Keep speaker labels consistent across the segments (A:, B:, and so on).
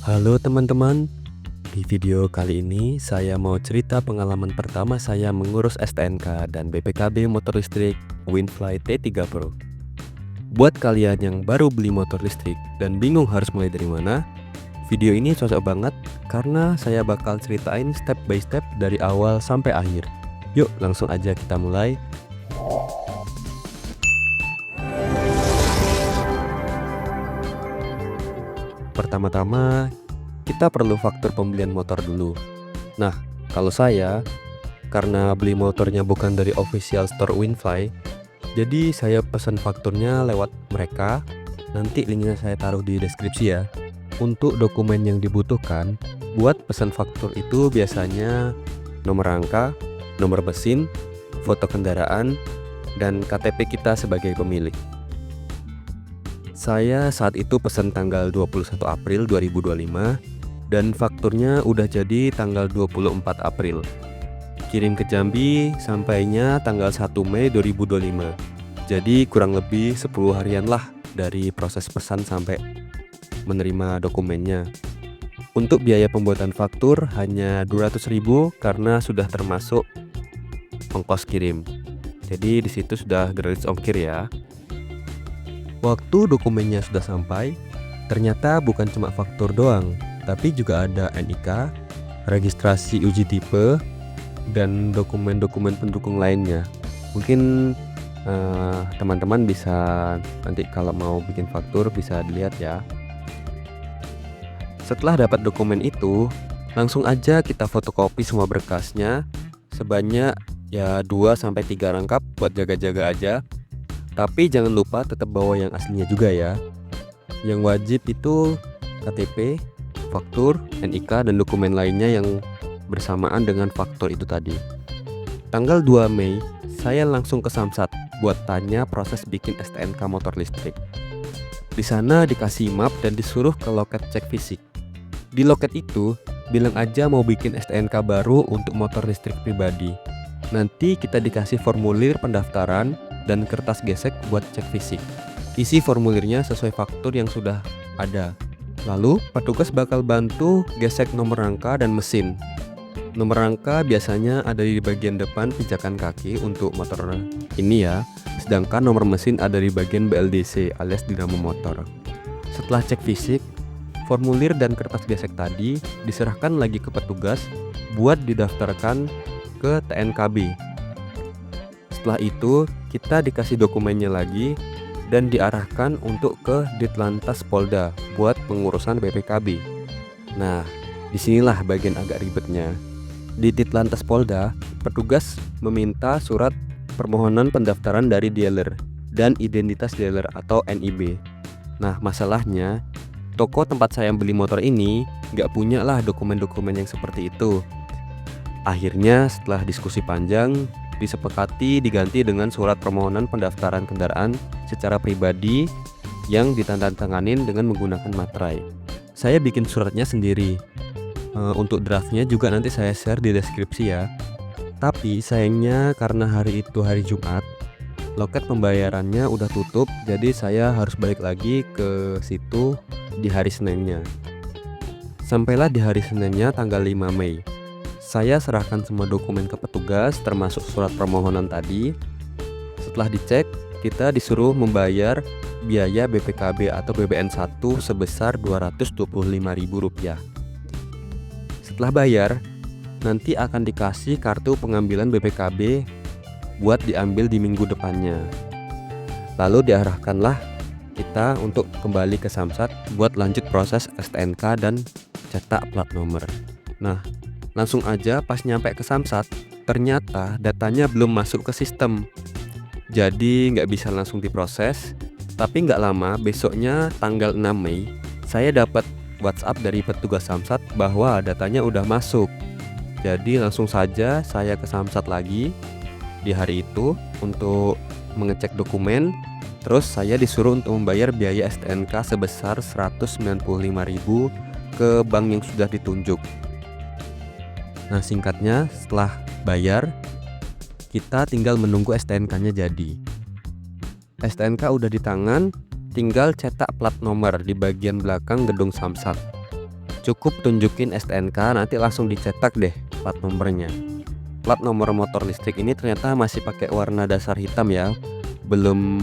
A: Halo teman-teman, di video kali ini saya mau cerita pengalaman pertama saya mengurus STNK dan BPKB motor listrik Winfly T3 Pro. Buat kalian yang baru beli motor listrik dan bingung harus mulai dari mana, video ini cocok banget karena saya bakal ceritain step by step dari awal sampai akhir. Yuk langsung aja kita mulai. Pertama-tama, kita perlu faktur pembelian motor dulu. Nah, kalau saya, karena beli motornya bukan dari official store Winfly, jadi saya pesan fakturnya lewat mereka. Nanti linknya saya taruh di deskripsi ya. Untuk dokumen yang dibutuhkan buat pesan faktur itu biasanya nomor rangka, nomor mesin, foto kendaraan, dan KTP kita sebagai pemilik. Saya saat itu pesan tanggal 21 April 2025 dan fakturnya udah jadi tanggal 24 April. Kirim ke Jambi sampainya tanggal 1 Mei 2025. Jadi kurang lebih 10 harian lah dari proses pesan sampai menerima dokumennya. Untuk biaya pembuatan faktur hanya 200.000 karena sudah termasuk ongkos kirim. Jadi disitu sudah gratis ongkir ya. Waktu dokumennya sudah sampai, ternyata bukan cuma faktur doang, tapi juga ada NIK, registrasi uji tipe, dan dokumen-dokumen pendukung lainnya. Mungkin teman-teman bisa nanti kalau mau bikin faktur bisa dilihat ya. Setelah dapat dokumen itu, langsung aja kita fotokopi semua berkasnya sebanyak ya 2-3 rangkap buat jaga-jaga aja. Tapi jangan lupa tetap bawa yang aslinya juga ya. Yang wajib itu KTP, faktur, NIK, dan dokumen lainnya yang bersamaan dengan faktur itu tadi. Tanggal 2 Mei, saya langsung ke Samsat buat tanya proses bikin STNK motor listrik. Di sana dikasih map dan disuruh ke loket cek fisik. Di loket itu, bilang aja mau bikin STNK baru untuk motor listrik pribadi. Nanti kita dikasih formulir pendaftaran dan kertas gesek buat cek fisik. Isi formulirnya sesuai faktur yang sudah ada. Lalu petugas bakal bantu gesek nomor rangka dan mesin. Nomor rangka biasanya ada di bagian depan pijakan kaki untuk motor ini ya. Sedangkan nomor mesin ada di bagian BLDC alias dinamo motor. Setelah cek fisik, formulir dan kertas gesek tadi diserahkan lagi ke petugas buat didaftarkan ke TNKB. Setelah itu, kita dikasih dokumennya lagi dan diarahkan untuk ke Ditlantas Polda buat pengurusan BPKB. Nah, disinilah bagian agak ribetnya. Di Ditlantas Polda, petugas meminta surat permohonan pendaftaran dari dealer dan identitas dealer atau NIB. Nah, masalahnya, toko tempat saya beli motor ini nggak punya lah dokumen-dokumen yang seperti itu. Akhirnya, setelah diskusi panjang, disepakati diganti dengan surat permohonan pendaftaran kendaraan secara pribadi yang ditandatanganin dengan menggunakan materai. Saya bikin suratnya sendiri. Untuk draftnya juga nanti saya share di deskripsi ya. Tapi sayangnya karena hari itu hari Jumat, loket pembayarannya udah tutup, jadi saya harus balik lagi ke situ di hari Seninnya. Sampailah di hari Seninnya tanggal 5 Mei. Saya serahkan semua dokumen ke petugas termasuk surat permohonan tadi. Setelah dicek, kita disuruh membayar biaya BPKB atau BBN 1 sebesar Rp225.000. Setelah bayar, nanti akan dikasih kartu pengambilan BPKB buat diambil di minggu depannya. Lalu diarahkanlah kita untuk kembali ke Samsat buat lanjut proses STNK dan cetak plat nomor. Nah, langsung aja pas nyampe ke Samsat, ternyata datanya belum masuk ke sistem. Jadi nggak bisa langsung diproses. Tapi nggak lama, besoknya tanggal 6 Mei, saya dapat WhatsApp dari petugas Samsat bahwa datanya udah masuk. Jadi langsung saja saya ke Samsat lagi di hari itu untuk mengecek dokumen. Terus saya disuruh untuk membayar biaya STNK sebesar Rp195.000 ke bank yang sudah ditunjuk. Nah, singkatnya setelah bayar, kita tinggal menunggu STNK-nya jadi. STNK udah di tangan, tinggal cetak plat nomor di bagian belakang gedung Samsat. Cukup tunjukin STNK, nanti langsung dicetak deh plat nomornya. Plat nomor motor listrik ini ternyata masih pakai warna dasar hitam ya, belum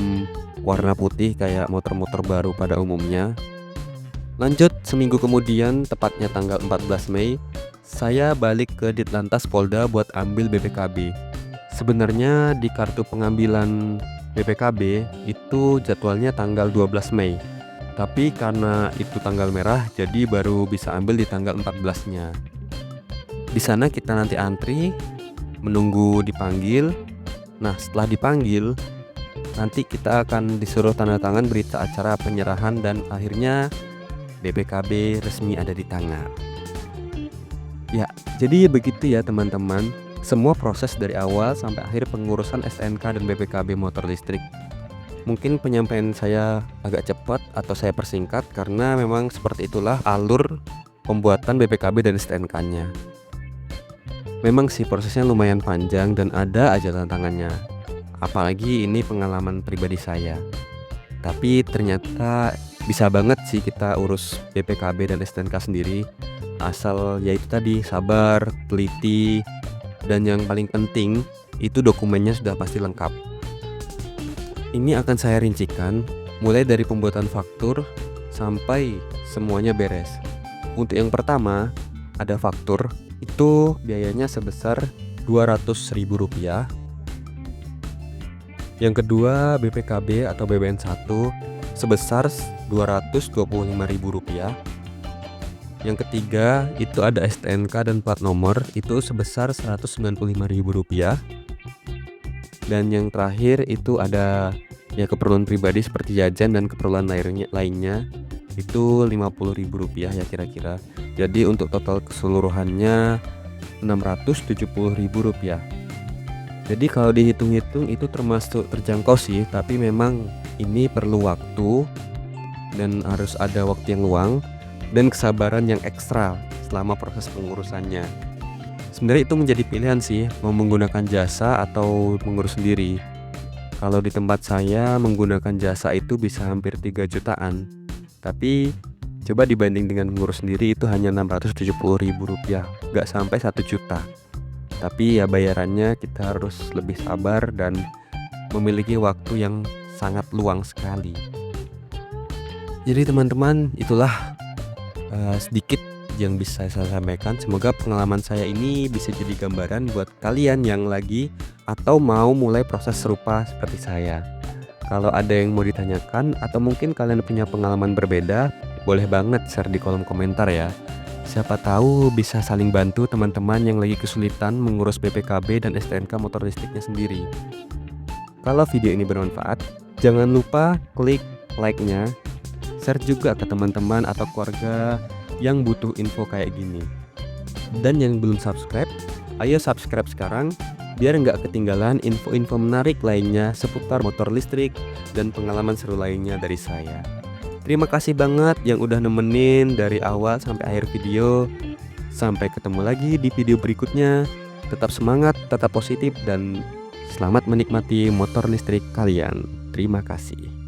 A: warna putih kayak motor-motor baru pada umumnya. Lanjut, seminggu kemudian, tepatnya tanggal 14 Mei, saya balik ke Ditlantas Polda buat ambil BPKB. Sebenarnya di kartu pengambilan BPKB itu jadwalnya tanggal 12 Mei. Tapi karena itu tanggal merah, jadi baru bisa ambil di tanggal 14-nya. Di sana kita nanti antri, menunggu dipanggil. Nah, setelah dipanggil, nanti kita akan disuruh tanda tangan berita acara penyerahan dan akhirnya BPKB resmi ada di tangan. Ya, jadi begitu ya teman-teman. Semua proses dari awal sampai akhir pengurusan STNK dan BPKB motor listrik. Mungkin penyampaian saya agak cepat atau saya persingkat karena memang seperti itulah alur pembuatan BPKB dan STNK-nya. Memang sih prosesnya lumayan panjang dan ada aja tantangannya. Apalagi ini pengalaman pribadi saya. Tapi ternyata bisa banget sih kita urus BPKB dan STNK sendiri. Asal yaitu tadi sabar, teliti, dan yang paling penting itu dokumennya sudah pasti lengkap. Ini akan saya rincikan mulai dari pembuatan faktur sampai semuanya beres. Untuk yang pertama ada faktur, itu biayanya sebesar Rp200.000. Yang kedua BPKB atau BBN 1 sebesar Rp225.000. Yang ketiga itu ada STNK dan plat nomor, itu sebesar Rp195.000. Dan yang terakhir itu ada ya keperluan pribadi seperti jajan dan keperluan lainnya itu Rp50.000 ya kira-kira. Jadi untuk total keseluruhannya Rp670.000. Jadi kalau dihitung-hitung itu termasuk terjangkau sih, tapi memang ini perlu waktu dan harus ada waktu yang luang dan kesabaran yang ekstra selama proses pengurusannya. Sebenarnya itu menjadi pilihan sih, mau menggunakan jasa atau mengurus sendiri. Kalau di tempat saya menggunakan jasa itu bisa hampir 3 jutaan. Tapi coba dibanding dengan mengurus sendiri itu hanya Rp670.000, gak sampai 1 juta. Tapi ya bayarannya kita harus lebih sabar dan memiliki waktu yang sangat luang sekali. Jadi teman-teman, itulah sedikit yang bisa saya sampaikan. Semoga pengalaman saya ini bisa jadi gambaran buat kalian yang lagi atau mau mulai proses serupa seperti saya. Kalau ada yang mau ditanyakan atau mungkin kalian punya pengalaman berbeda, boleh banget share di kolom komentar ya. Siapa tahu bisa saling bantu teman-teman yang lagi kesulitan mengurus BPKB dan STNK motor listriknya sendiri. Kalau video ini bermanfaat, jangan lupa klik like-nya, share juga ke teman-teman atau keluarga yang butuh info kayak gini. Dan yang belum subscribe, ayo subscribe sekarang biar nggak ketinggalan info-info menarik lainnya seputar motor listrik dan pengalaman seru lainnya dari saya. Terima kasih banget yang udah nemenin dari awal sampai akhir video. Sampai ketemu lagi di video berikutnya. Tetap semangat, tetap positif, dan selamat menikmati motor listrik kalian. Terima kasih.